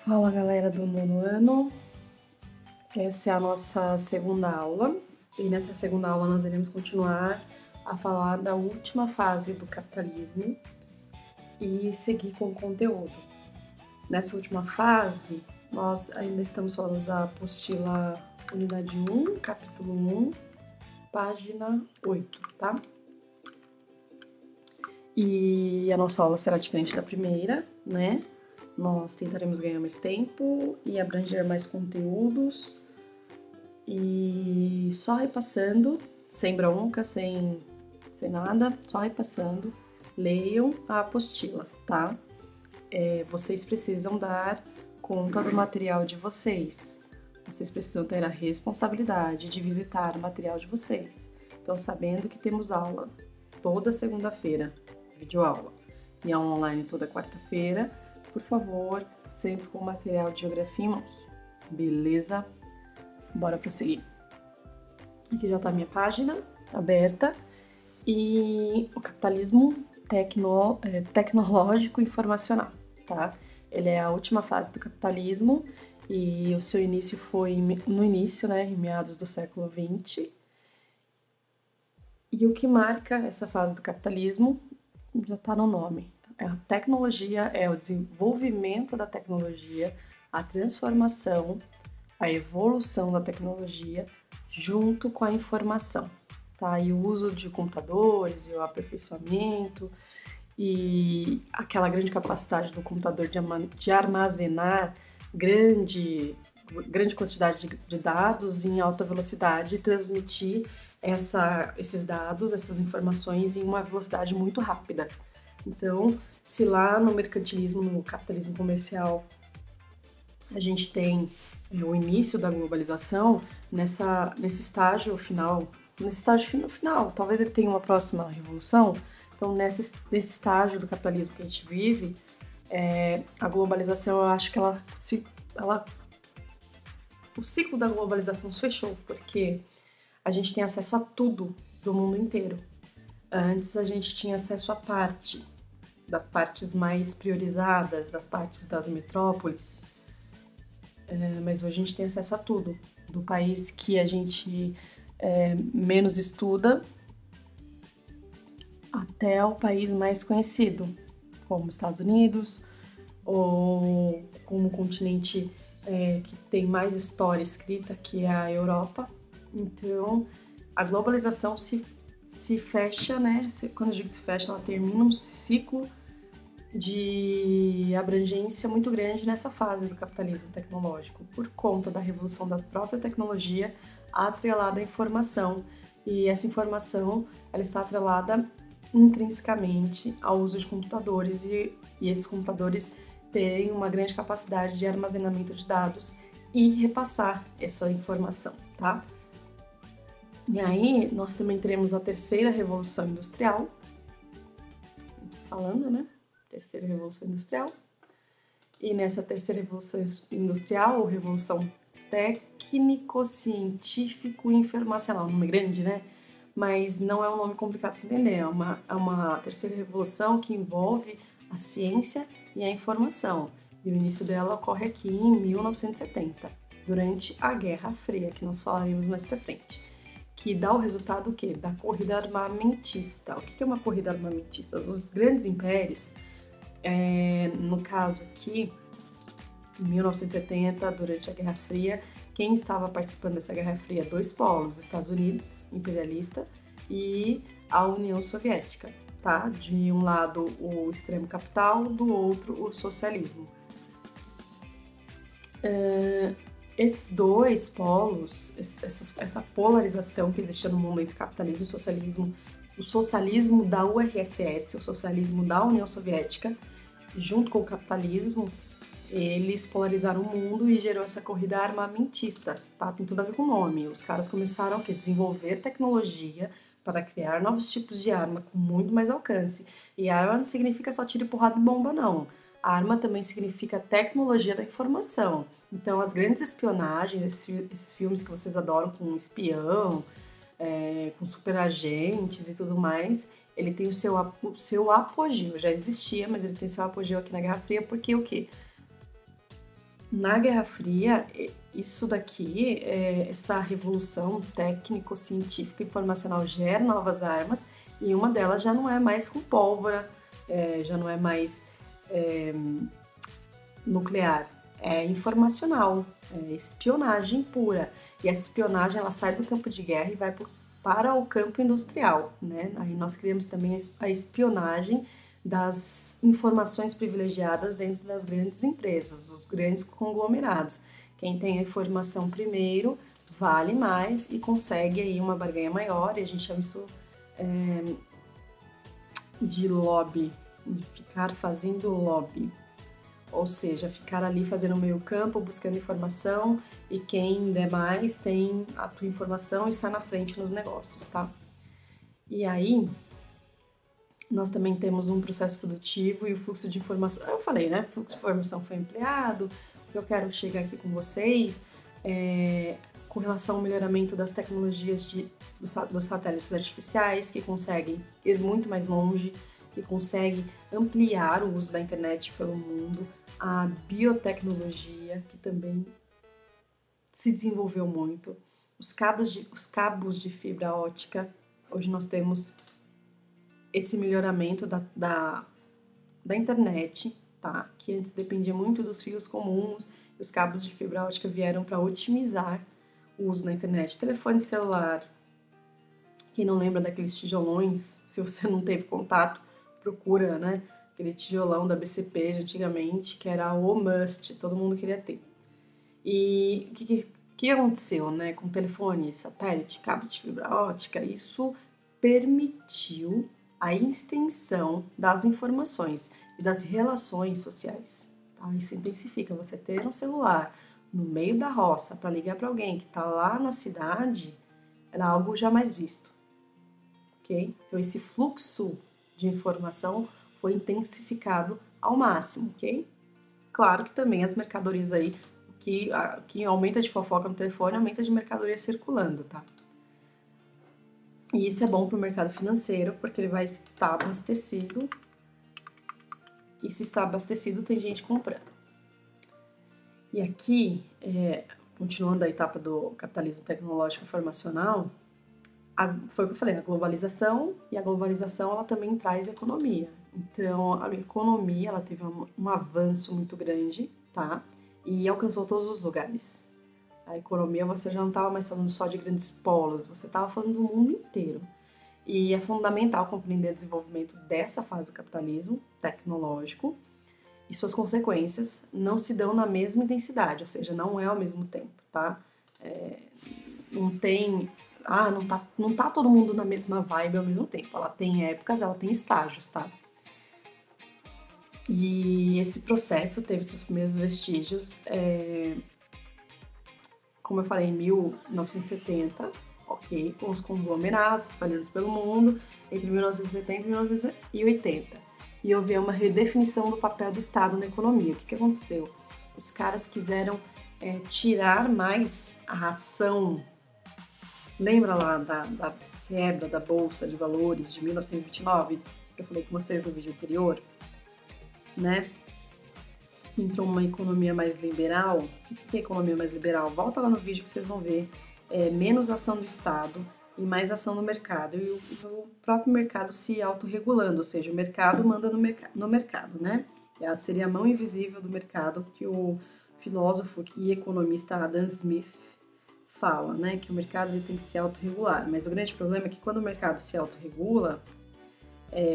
Fala galera do nono ano, essa é a nossa segunda aula e nessa segunda aula nós iremos continuar a falar da última fase do capitalismo e seguir com o conteúdo. Nessa última fase, nós ainda estamos falando da apostila unidade 1, capítulo 1, página 8, tá? E a nossa aula será diferente da primeira, né? Nós tentaremos ganhar mais tempo e abranger mais conteúdos e só repassando, sem bronca, sem nada, só repassando, leiam a apostila, tá? Vocês precisam dar conta do material de vocês, vocês precisam ter a responsabilidade de visitar o material de vocês. Então, sabendo que temos aula toda segunda-feira, videoaula, e a online toda quarta-feira, por favor, sempre com material de geografia em mãos, beleza? Bora prosseguir. Aqui já tá a minha página aberta e o capitalismo tecnológico informacional, tá? Ele é a última fase do capitalismo e o seu início foi no início, né, em meados do século XX. E o que marca essa fase do capitalismo já tá no nome. A tecnologia é o desenvolvimento da tecnologia, a transformação, a evolução da tecnologia junto com a informação, tá? E o uso de computadores e o aperfeiçoamento e aquela grande capacidade do computador de armazenar grande quantidade de dados em alta velocidade e transmitir esses dados, essas informações em uma velocidade muito rápida. Então, se lá no mercantilismo, no capitalismo comercial, a gente tem o início da globalização, nesse estágio final, talvez ele tenha uma próxima revolução. Então, nesse estágio do capitalismo que a gente vive, a globalização, eu acho que o ciclo da globalização se fechou, porque a gente tem acesso a tudo do mundo inteiro. Antes a gente tinha acesso a das partes mais priorizadas, das partes das metrópoles, mas hoje a gente tem acesso a tudo, do país que a gente menos estuda até o país mais conhecido, como Estados Unidos, ou como o continente que tem mais história escrita, que é a Europa. Então, a globalização se fecha, né? Quando eu digo se fecha, ela termina um ciclo de abrangência muito grande nessa fase do capitalismo tecnológico, por conta da revolução da própria tecnologia atrelada à informação. E essa informação, ela está atrelada intrinsecamente ao uso de computadores e esses computadores têm uma grande capacidade de armazenamento de dados e repassar essa informação, tá? E aí, nós também teremos a terceira revolução industrial, falando, né? Terceira revolução industrial. E nessa terceira revolução industrial, ou revolução técnico-científico-informacional, nome grande, né? Mas não é um nome complicado de se entender, é uma terceira revolução que envolve a ciência e a informação. E o início dela ocorre aqui em 1970, durante a Guerra Fria, que nós falaremos mais pra frente. Que dá o resultado o quê? Da corrida armamentista. O que é uma corrida armamentista? Os grandes impérios, no caso aqui, em 1970, durante a Guerra Fria, quem estava participando dessa Guerra Fria? Dois polos, os Estados Unidos, imperialista, e a União Soviética, tá? De um lado o extremo capital, do outro o socialismo. Esses dois polos, essa polarização que existia no mundo entre capitalismo e socialismo, o socialismo da URSS, o socialismo da União Soviética, junto com o capitalismo, eles polarizaram o mundo e gerou essa corrida armamentista, tá? Tem tudo a ver com o nome. Os caras começaram a desenvolver tecnologia para criar novos tipos de arma com muito mais alcance. E arma não significa só tiro, porrada e bomba, não. A arma também significa tecnologia da informação. Então, as grandes espionagens, esses filmes que vocês adoram com espião, com superagentes e tudo mais, ele tem o seu apogeu. Já existia, mas ele tem seu apogeu aqui na Guerra Fria porque o quê? Na Guerra Fria, isso daqui, essa revolução técnico-científica e informacional gera novas armas e uma delas já não é mais com pólvora, já não é mais nuclear, é informacional, é espionagem pura. E essa espionagem ela sai do campo de guerra e vai para o campo industrial, né? Aí nós criamos também a espionagem das informações privilegiadas dentro das grandes empresas, dos grandes conglomerados. Quem tem a informação primeiro vale mais e consegue aí uma barganha maior, e a gente chama isso de lobby, de ficar fazendo lobby. Ou seja, ficar ali fazendo meio campo, buscando informação, e quem der mais tem a tua informação e sai na frente nos negócios, tá? E aí, nós também temos um processo produtivo e o fluxo de informação. Eu falei, né? O fluxo de informação foi ampliado. O que eu quero chegar aqui com vocês com relação ao melhoramento das tecnologias dos satélites artificiais, que conseguem ir muito mais longe, que conseguem ampliar o uso da internet pelo mundo, a biotecnologia, que também se desenvolveu muito, os cabos de fibra ótica. Hoje nós temos esse melhoramento da internet, tá? Que antes dependia muito dos fios comuns, e os cabos de fibra ótica vieram para otimizar o uso da internet. Telefone celular, quem não lembra daqueles tijolões, se você não teve contato, procura, né? Aquele tijolão da BCP de antigamente, que era o must, todo mundo queria ter. E o que aconteceu, né? Com telefone, satélite, cabo de fibra ótica, isso permitiu a extensão das informações e das relações sociais. Tá? Isso intensifica. Você ter um celular no meio da roça para ligar para alguém que está lá na cidade era algo jamais visto. Okay? Então, esse fluxo de informação foi intensificado ao máximo. Okay? Claro que também as mercadorias aí, que aumenta de fofoca no telefone, aumenta de mercadoria circulando, tá? E isso é bom para o mercado financeiro, porque ele vai estar abastecido. E se está abastecido, tem gente comprando. E aqui, continuando a etapa do capitalismo tecnológico informacional, foi o que eu falei, a globalização, e a globalização ela também traz economia. Então, a economia ela teve um avanço muito grande, tá? E alcançou todos os lugares. A economia você já não estava mais falando só de grandes polos, você estava falando do mundo inteiro. E é fundamental compreender o desenvolvimento dessa fase do capitalismo tecnológico e suas consequências não se dão na mesma intensidade, ou seja, não é ao mesmo tempo, tá? Não tem... não tá todo mundo na mesma vibe ao mesmo tempo. Ela tem épocas, ela tem estágios, tá? E esse processo teve seus primeiros vestígios, como eu falei, em 1970, ok? Com os conglomerados espalhados pelo mundo, entre 1970 e 1980. E houve uma redefinição do papel do Estado na economia. O que aconteceu? Os caras quiseram tirar mais a ação. Lembra lá da quebra da Bolsa de Valores de 1929, que eu falei com vocês no vídeo anterior, né? Entrou uma economia mais liberal. O que é economia mais liberal? Volta lá no vídeo que vocês vão ver. Menos ação do Estado e mais ação do mercado. E o próprio mercado se autorregulando, ou seja, o mercado manda no mercado, né? Seria a mão invisível do mercado que o filósofo e economista Adam Smith fala, né? Que o mercado ele tem que se autorregular. Mas o grande problema é que quando o mercado se autorregula,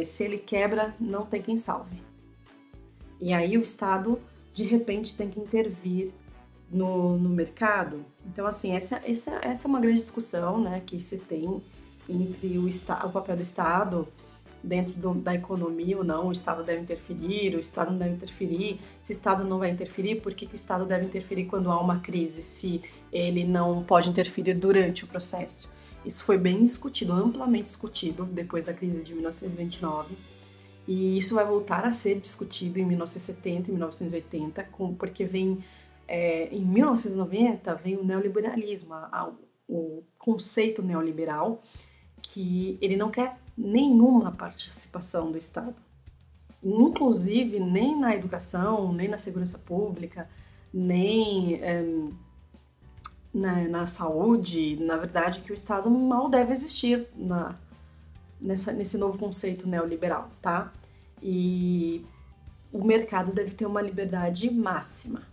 se ele quebra, não tem quem salve. E aí o Estado, de repente, tem que intervir no mercado. Então, assim, essa é uma grande discussão, né, que se tem entre o papel do Estado dentro da economia ou não. O Estado deve interferir, o Estado não deve interferir. Se o Estado não vai interferir, por que o Estado deve interferir quando há uma crise, se ele não pode interferir durante o processo? Isso foi bem discutido, amplamente discutido, depois da crise de 1929. E isso vai voltar a ser discutido em 1970 e 1980, porque em 1990 vem o neoliberalismo, o conceito neoliberal, que ele não quer nenhuma participação do Estado. Inclusive, nem na educação, nem na segurança pública, nem na saúde, na verdade, que o Estado mal deve existir nesse novo conceito neoliberal, tá? E o mercado deve ter uma liberdade máxima.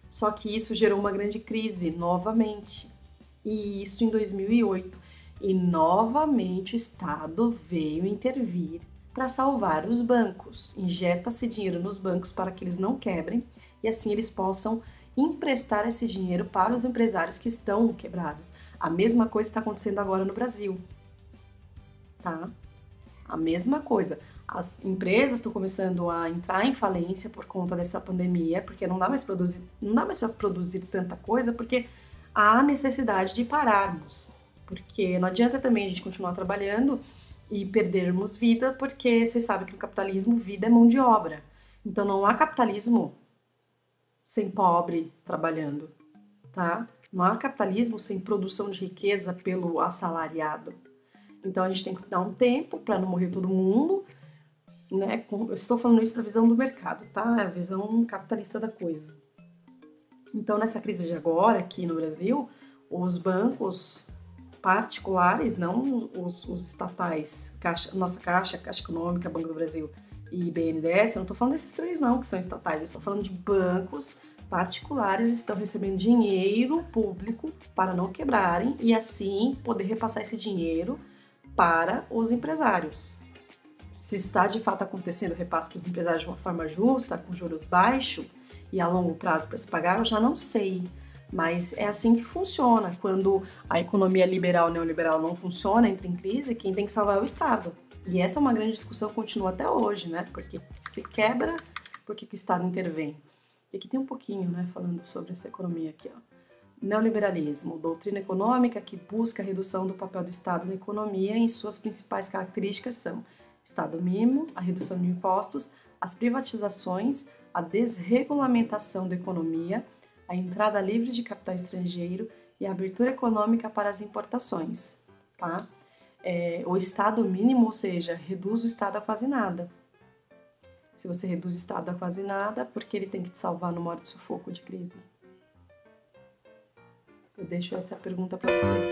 Só que isso gerou uma grande crise novamente, e isso em 2008. E novamente o Estado veio intervir para salvar os bancos. Injeta-se dinheiro nos bancos para que eles não quebrem e assim eles possam emprestar esse dinheiro para os empresários que estão quebrados. A mesma coisa está acontecendo agora no Brasil, tá? A mesma coisa. As empresas estão começando a entrar em falência por conta dessa pandemia, porque não dá mais para produzir tanta coisa, porque há necessidade de pararmos. Porque não adianta também a gente continuar trabalhando e perdermos vida, porque você sabe que no capitalismo vida é mão de obra. Então não há capitalismo sem pobre trabalhando, tá? Não há capitalismo sem produção de riqueza pelo assalariado. Então a gente tem que dar um tempo para não morrer todo mundo, né? Eu estou falando isso da visão do mercado, tá? É a visão capitalista da coisa. Então nessa crise de agora aqui no Brasil, os bancos particulares, não os estatais, nossa Caixa Econômica, Banco do Brasil e BNDES, eu não estou falando desses três não, que são estatais, eu estou falando de bancos particulares que estão recebendo dinheiro público para não quebrarem e assim poder repassar esse dinheiro para os empresários. Se está de fato acontecendo o repasse para os empresários de uma forma justa, com juros baixos e a longo prazo para se pagar, eu já não sei. Mas é assim que funciona. Quando a economia liberal e neoliberal não funciona, entra em crise, quem tem que salvar é o Estado. E essa é uma grande discussão que continua até hoje, né? Porque se quebra, por que o Estado intervém? E aqui tem um pouquinho, né, falando sobre essa economia aqui, ó. Neoliberalismo, doutrina econômica que busca a redução do papel do Estado na economia e suas principais características são Estado mínimo, a redução de impostos, as privatizações, a desregulamentação da economia, a entrada livre de capital estrangeiro e a abertura econômica para as importações, tá? O Estado mínimo, ou seja, reduz o Estado a quase nada. Se você reduz o Estado a quase nada, porque ele tem que te salvar numa hora de sufoco, de crise? Eu deixo essa pergunta para vocês.